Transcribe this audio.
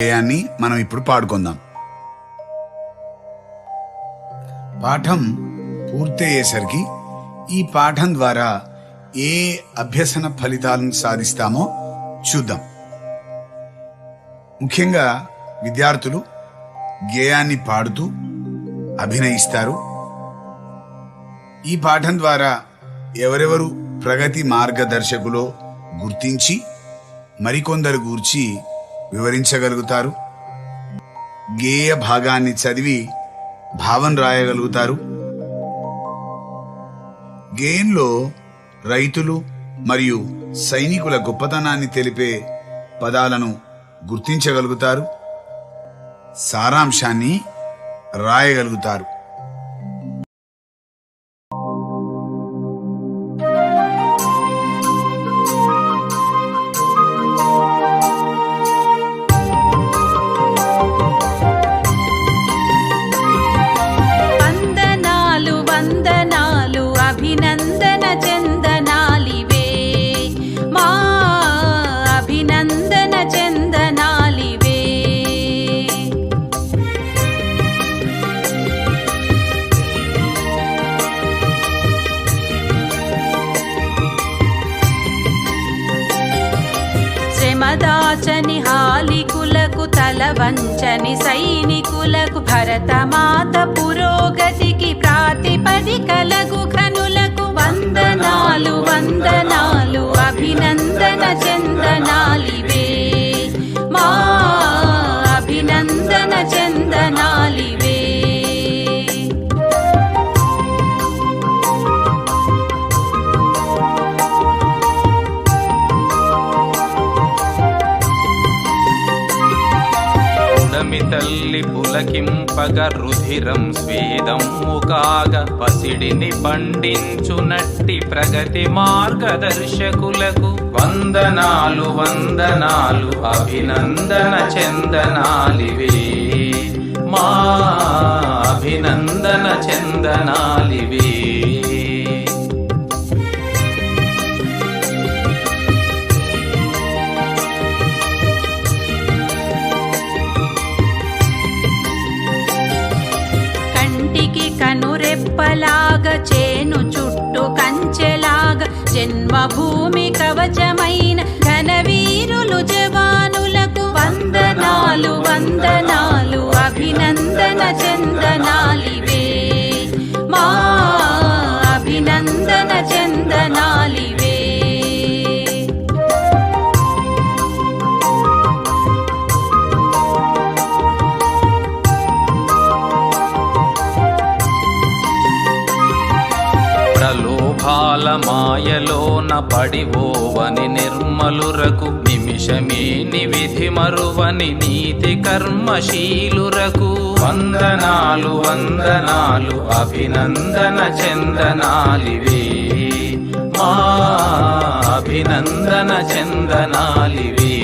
గేయాన్ని మనం ఇప్పుడు పాడుకుందాం. పాఠం పూర్తయ్యేసరికి ఈ పాఠం ద్వారా ఏ అభ్యసన ఫలితాలను సాధిస్తామో చూద్దాం. ముఖ్యంగా విద్యార్థులు గేయాన్ని పాడుతూ అభినయిస్తారు. ఈ పాఠం ద్వారా ఎవరెవరు ప్రగతి మార్గదర్శకులో గుర్తించి మరికొందరు గూర్చి వివరించగలుగుతారు. గేయ భాగాన్ని చదివి భావం రాయగలుగుతారు. గేయంలో రైతులు మరియు సైనికుల గొప్పతనాన్ని తెలిపే పదాలను గుర్తించగలుగుతారు. సారాంశాన్ని రాయగలుగుతారు. అభినందన చందనాలివే మా అభినందన చందనాలివే. శ్రమదాచని హాలికులకు తల వంచని సైనికులకు భరతమాత పురోగతికి ప్రాతిపదికలకు ఘనులకు వందనాలు వందనాలు అభినందన చందనాలివే మా అభినందన చందనాలివే. తల్లి పులకింపగ రుధిరం స్వేదము కాగ పసిడిని పండించునట్టి ప్రగతి మార్గదర్శకులకు వందనాలు వందనాలు అభినందన చందనాలివే మా అభినందన చందనాలివే. కనురెప్పలాగా చేను చుట్టూ కంచెలాగా జన్మభూమి కవచమైన ఘనవీరులు జవానులకు వందనాలు వందనాలు అభినందన చందనాలివే మా అభినందన చందనాలివే. ప్రలోభాల మాయలోన పడిపోవని నిర్మలురకు నిమిషమేని విధి మరువని నీతి కర్మశీలురకు వందనాలు వందనాలు అభినందన చందనాలివే మా అభినందన చందనాలివే.